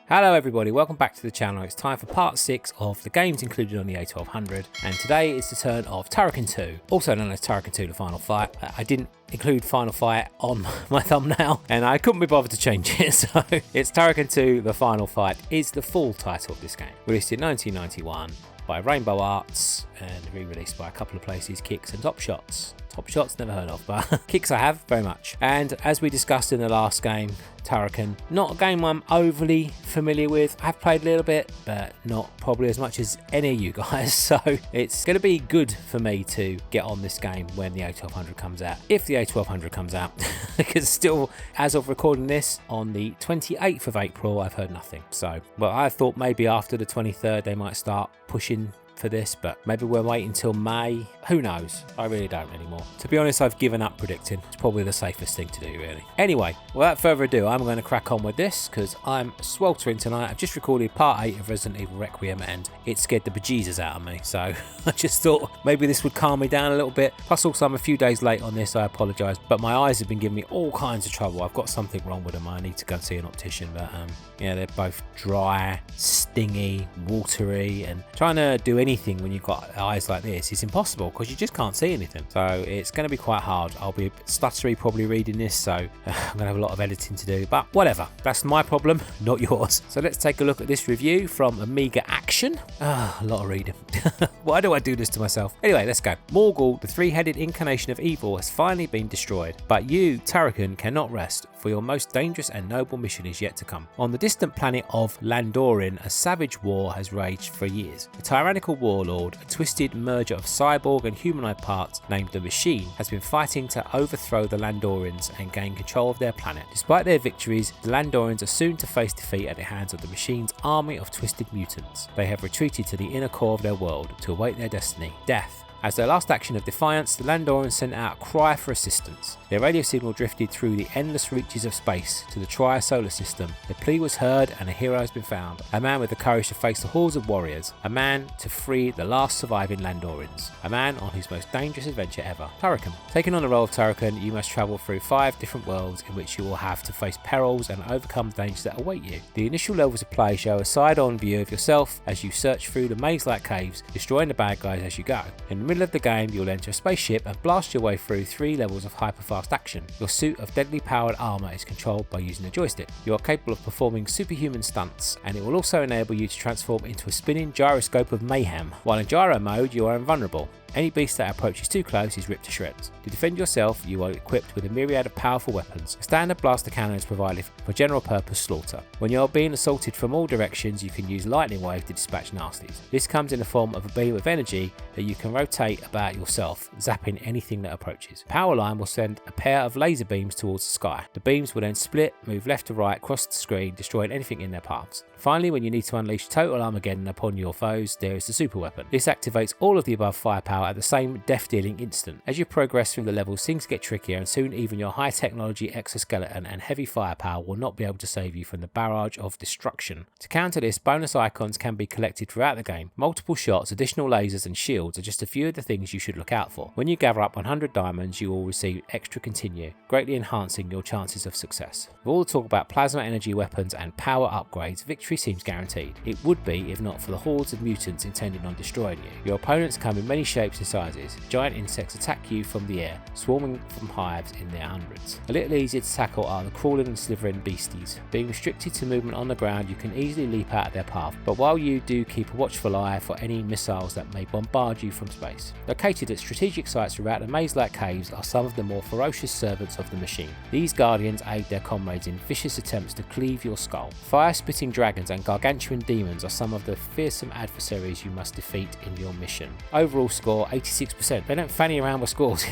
Hello everybody, welcome back to the channel. It's time for part 6 of the games included on the A1200, and today is the turn of Turrican 2, also known as Turrican 2 The Final Fight. I didn't include Final Fight on my thumbnail and I couldn't be bothered to change it, so it's Turrican 2 The Final Fight is the full title of this game. Released in 1991 by Rainbow Arts and re-released by a couple of places, Kicks and Top Shots. Top Shots, never heard of, but Kicks I have, very much. And as we discussed in the last game, Turrican, not a game I'm overly familiar with. I've played a little bit, but not probably as much as any of you guys, so it's going to be good for me to get on this game when the A1200 comes out, if the A1200 comes out, because still, as of recording this, on the 28th of April, I've heard nothing. So, well, I thought maybe after the 23rd they might start pushing for this, but maybe we're waiting until May. Who knows? I really don't anymore. To be honest, I've given up predicting. It's probably the safest thing to do, really. Anyway, without further ado, I'm going to crack on with this because I'm sweltering tonight. I've just recorded part 8 of Resident Evil Requiem and it scared the bejesus out of me, so I just thought maybe this would calm me down a little bit. Plus also I'm a few days late on this, I apologise, but my eyes have been giving me all kinds of trouble. I've got something wrong with them. I need to go and see an optician, but yeah, they're both dry, stingy, watery, and trying to do anything when you've got eyes like this is impossible because you just can't see anything. So it's going to be quite hard. I'll be stuttery probably reading this, so I'm going to have a lot of editing to do, but whatever. That's my problem, not yours. So let's take a look at this review from Amiga Action. A lot of reading. Why do I do this to myself? Anyway, let's go. Morgul, the three-headed incarnation of evil, has finally been destroyed, but you, Turrican, cannot rest, for your most dangerous and noble mission is yet to come. On the distant planet of Landorin, a savage war has raged for years. A tyrannical warlord, a twisted merger of cyborg and humanoid parts named the Machine, has been fighting to overthrow the Landorans and gain control of their planet. Despite their victories, the Landorans are soon to face defeat at the hands of the Machine's army of twisted mutants. They have retreated to the inner core of their world to await their destiny, death. As their last action of defiance, the Landorans sent out a cry for assistance. Their radio signal drifted through the endless reaches of space to the Tri-Solar System. The plea was heard and a hero has been found. A man with the courage to face the hordes of warriors. A man to free the last surviving Landorans. A man on his most dangerous adventure ever. Turrican. Taking on the role of Turrican, you must travel through 5 different worlds in which you will have to face perils and overcome dangers that await you. The initial levels of play show a side-on view of yourself as you search through the maze-like caves, destroying the bad guys as you go. In the middle of the game, you'll enter a spaceship and blast your way through 3 levels of hyper-fast action. Your suit of deadly powered armour is controlled by using a joystick. You are capable of performing superhuman stunts, and it will also enable you to transform into a spinning gyroscope of mayhem. While in gyro mode, you are invulnerable. Any beast that approaches too close is ripped to shreds. To defend yourself, you are equipped with a myriad of powerful weapons. A standard blaster cannon is provided for general purpose slaughter. When you are being assaulted from all directions, you can use lightning wave to dispatch nasties. This comes in the form of a beam of energy that you can rotate about yourself, zapping anything that approaches. Power line will send a pair of laser beams towards the sky. The beams will then split, move left to right across the screen, destroying anything in their paths. Finally, when you need to unleash total Armageddon upon your foes, there is the super weapon. This activates all of the above firepower at the same death-dealing instant. As you progress through the levels, things get trickier, and soon even your high-technology exoskeleton and heavy firepower will not be able to save you from the barrage of destruction. To counter this, bonus icons can be collected throughout the game. Multiple shots, additional lasers and shields are just a few of the things you should look out for. When you gather up 100 diamonds, you will receive extra continue, greatly enhancing your chances of success. With all the talk about plasma energy weapons and power upgrades, victory seems guaranteed. It would be if not for the hordes of mutants intending on destroying you. Your opponents come in many shapes and sizes. Giant insects attack you from the air, swarming from hives in their hundreds. A little easier to tackle are the crawling and slithering beasties. Being restricted to movement on the ground, you can easily leap out of their path, but while you do keep a watchful eye for any missiles that may bombard you from space. Located at strategic sites throughout the maze-like caves are some of the more ferocious servants of the Machine. These guardians aid their comrades in vicious attempts to cleave your skull. Fire-spitting dragons and gargantuan demons are some of the fearsome adversaries you must defeat in your mission. Overall score 86%. They don't fanny around with scores.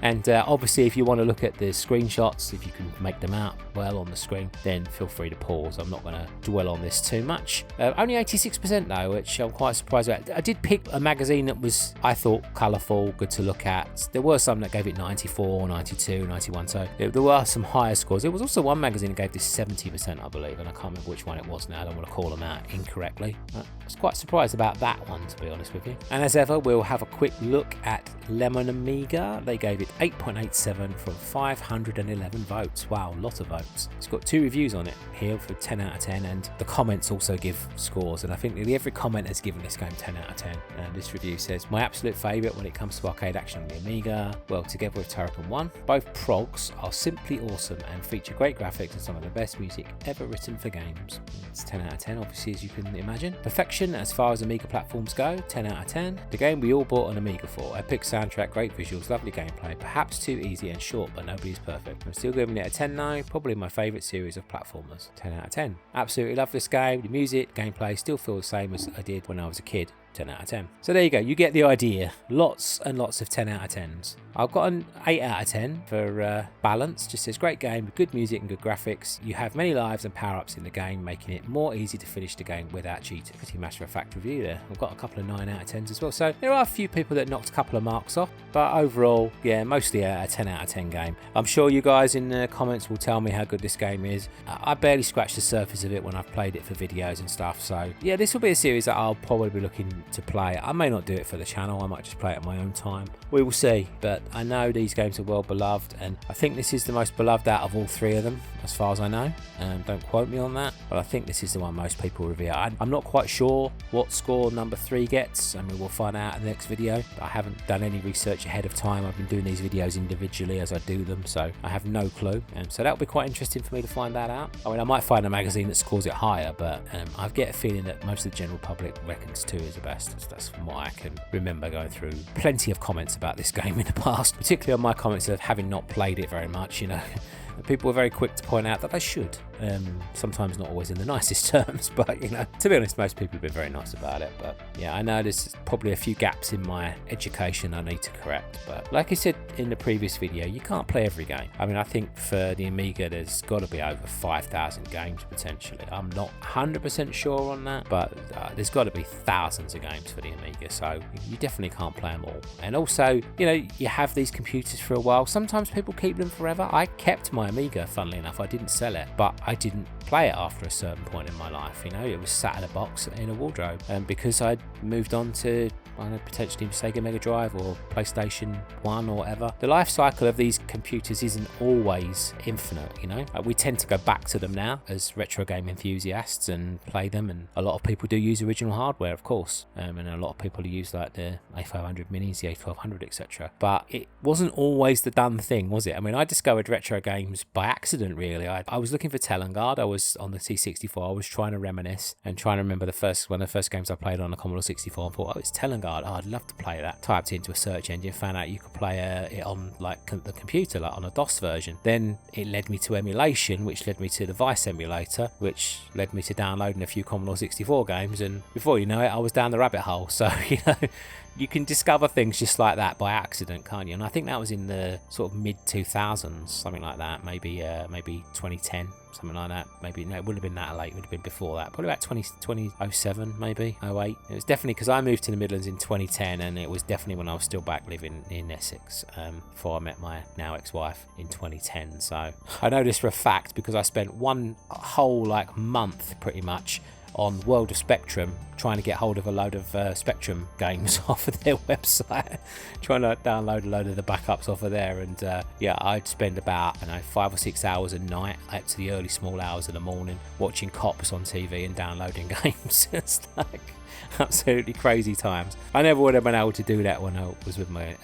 And obviously if you want to look at the screenshots, if you can make them out well on the screen, then feel free to pause. I'm not going to dwell on this too much. Only 86% though, which I'm quite surprised about. I did pick a magazine that was, I thought, colourful, good to look at. There were some that gave it 94, 92, 91, so there were some higher scores. There was also one magazine that gave this 70%, I believe, and I can't remember which one it was now. I don't want to call them out incorrectly. I was quite surprised about that one, to be honest with you. And as ever, we'll have a quick look at Lemon Amiga. They gave it with 8.87 from 511 votes. Wow, a lot of votes. It's got 2 reviews on it here for 10 out of 10, and the comments also give scores, and I think nearly every comment has given this game 10 out of 10. And this review says, my absolute favourite when it comes to arcade action on the Amiga, well, together with Turrican 1. Both progs are simply awesome and feature great graphics and some of the best music ever written for games. It's 10 out of 10, obviously, as you can imagine. Perfection as far as Amiga platforms go, 10 out of 10. The game we all bought an Amiga for. Epic soundtrack, great visuals, lovely gameplay, perhaps too easy and short, but nobody's perfect. I'm still giving it a 10 now, probably my favourite series of platformers. 10 out of 10. Absolutely love this game. The music, gameplay still feel the same as I did when I was a kid. 10 out of 10. So there you go, you get the idea. Lots and lots of 10 out of 10s. I've got an 8 out of 10 for balance. Just says great game with good music and good graphics. You have many lives and power-ups in the game, making it more easy to finish the game without cheating. Pretty matter-of-fact review there. I've got a couple of 9 out of 10s as well. So there are a few people that knocked a couple of marks off, but overall, yeah, mostly a 10 out of 10 game. I'm sure you guys in the comments will tell me how good this game is. I barely scratched the surface of it when I've played it for videos and stuff. So yeah, this will be a series that I'll probably be looking to play. I may not do it for the channel, I might just play it at my own time. We will see, but I know these games are well beloved, and I think this is the most beloved out of all 3 of them, as far as I know. Don't quote me on that, but I think this is the one most people review. I'm not quite sure what score number 3 gets. I mean, we'll find out in the next video. I haven't done any research ahead of time. I've been doing these videos individually as I do them, so I have no clue. So that'll be quite interesting for me to find that out. I mean, I might find a magazine that scores it higher, but I get a feeling that most of the general public reckons 2 is the best. That's from what I can remember going through plenty of comments about this game in the past, particularly on my comments of having not played it very much, you know. People are very quick to point out that they should. Sometimes not always in the nicest terms, but you know, to be honest, most people have been very nice about it. But yeah, I know there's probably a few gaps in my education I need to correct. But like I said in the previous video, you can't play every game. I mean, I think for the Amiga, there's got to be over 5,000 games potentially. I'm not 100% sure on that, but there's got to be thousands of games for the Amiga. So you definitely can't play them all. And also, you know, you have these computers for a while. Sometimes people keep them forever. I kept my Amiga, funnily enough. I didn't sell it, but I didn't play it after a certain point in my life. You know, it was sat in a box in a wardrobe, and because I'd moved on to, I don't know, potentially Sega Mega Drive or PlayStation 1 or whatever, the life cycle of these computers isn't always infinite, you know. We tend to go back to them now as retro game enthusiasts and play them, and a lot of people do use original hardware, of course, and a lot of people use like the A1200 minis, the A1200, etc. But it wasn't always the done thing, was it? I mean, I discovered retro games by accident, really. I was looking for Telangard. I was on the T64. I was trying to reminisce and trying to remember one of the first games I played on the Commodore 64, and thought, oh, it's Telangard. Oh, I'd love to play that. Typed it into a search engine, found out you could play it on like the computer, like on a DOS version. Then it led me to emulation, which led me to the Vice emulator, which led me to downloading a few Commodore 64 games, and before you know it, I was down the rabbit hole. So, you know, you can discover things just like that by accident, can't you? And I think that was in the sort of mid 2000s, something like that. Maybe 2010, something like that. Maybe no, it wouldn't have been that late. It would have been before that. Probably about 2007, maybe 08. It was definitely because I moved to the Midlands in 2010, and it was definitely when I was still back living in Essex before I met my now ex-wife in 2010. So I know this for a fact because I spent one whole like month pretty much on World of Spectrum trying to get hold of a load of Spectrum games off of their website, trying to download a load of the backups off of there. And yeah, I'd spend about, I don't know, 5 or 6 hours a night up to the early small hours of the morning watching Cops on TV and downloading games. It's like absolutely crazy times. I never would have been able to do that when I was with my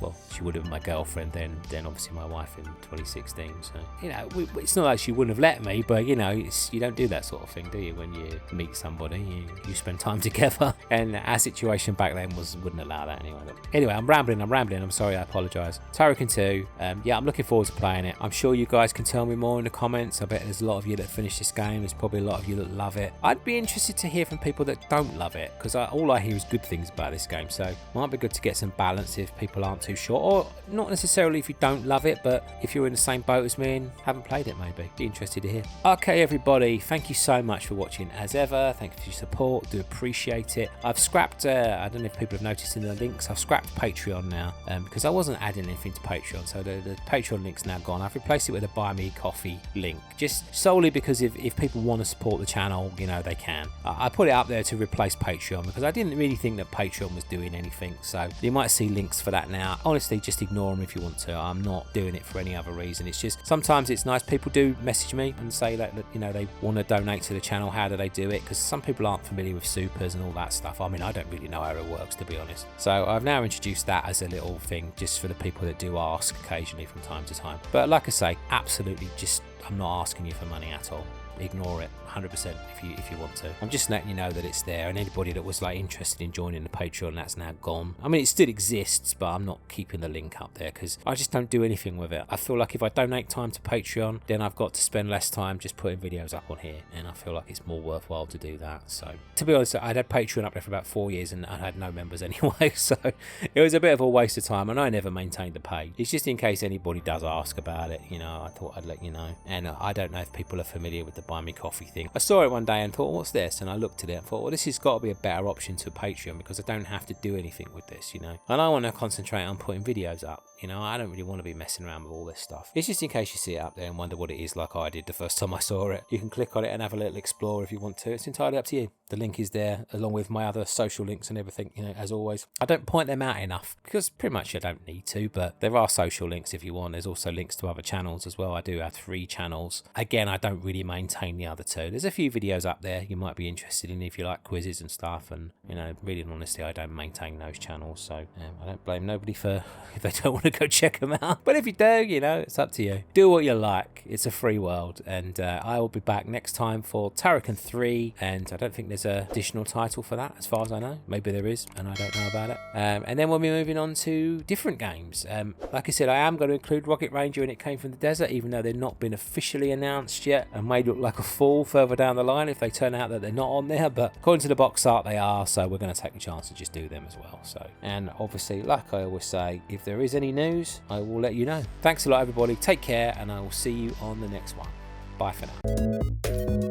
well, she would have been my girlfriend, then obviously my wife in 2016. So, you know, it's not like she wouldn't have let me, but you know, you don't do that sort of thing, do you? When you meet somebody, you spend time together, and our situation back then wouldn't allow that anyway. But anyway, I'm rambling. I'm sorry, I apologise. Turrican 2, yeah, I'm looking forward to playing it. I'm sure you guys can tell me more in the comments. I bet there's a lot of you that finished this game. There's probably a lot of you that love it. I'd be interested to hear from people that don't love it, because all I hear is good things about this game, so it might be good to get some balance if people aren't too sure, or not necessarily if you don't love it, but if you're in the same boat as me and haven't played it, maybe be interested to hear. Okay everybody, thank you so much for watching as ever. ever. Thank you for your support. Do appreciate it. I've scrapped, I don't know if people have noticed in the links, I've scrapped Patreon now because I wasn't adding anything to Patreon. So the Patreon link's now gone. I've replaced it with a Buy Me Coffee link, just solely because if people want to support the channel, you know, they can. I put it up there to replace Patreon because I didn't really think that Patreon was doing anything. So you might see links for that now. Honestly, just ignore them if you want to. I'm not doing it for any other reason. It's just sometimes it's nice. People do message me and say that, you know, they want to donate to the channel. How do they do it? Because some people aren't familiar with supers and all that stuff. I mean, I don't really know how it works, to be honest. So I've now introduced that as a little thing just for the people that do ask occasionally from time to time. But like I say, absolutely, just I'm not asking you for money at all. Ignore it 100% if you want to. I'm just letting you know that it's there, and anybody that was like interested in joining the Patreon, that's now gone. I mean, it still exists, but I'm not keeping the link up there because I just don't do anything with it. I feel like if I donate time to Patreon, then I've got to spend less time just putting videos up on here, and I feel like it's more worthwhile to do that. So to be honest, I'd had Patreon up there for about 4 years and I had no members anyway, so it was a bit of a waste of time, and I never maintained the page. It's just in case anybody does ask about it, you know, I thought I'd let you know. And I don't know if people are familiar with the Buy Me Coffee thing. I saw it one day and thought, what's this? And I looked at it and thought, well, this has got to be a better option to Patreon because I don't have to do anything with this, you know. And I want to concentrate on putting videos up, you know. I don't really want to be messing around with all this stuff. It's just in case you see it up there and wonder what it is, like I did the first time I saw it. You can click on it and have a little explore if you want to. It's entirely up to you. The link is there along with my other social links and everything, you know, as always. I don't point them out enough because pretty much I don't need to, but there are social links if you want. There's also links to other channels as well. I do have 3 channels. Again, I don't really maintain the other 2. There's a few videos up there you might be interested in if you like quizzes and stuff, and you know, really and honestly, I don't maintain those channels, so I don't blame nobody for if they don't want to go check them out. But if you do, you know, it's up to you. Do what you like. It's a free world, and I will be back next time for Turrican 3, and I don't think there's an additional title for that as far as I know. Maybe there is and I don't know about it. And then we'll be moving on to different games. Like I said, I am going to include Rocket Ranger and It Came From the Desert, even though they're not been officially announced yet and may look like a fool further down the line if they turn out that they're not on there, but according to the box art they are, so we're going to take a chance to just do them as well. So, and obviously, like I always say, if there is any news, I will let you know. Thanks a lot, everybody. Take care, and I will see you on the next one. Bye for now.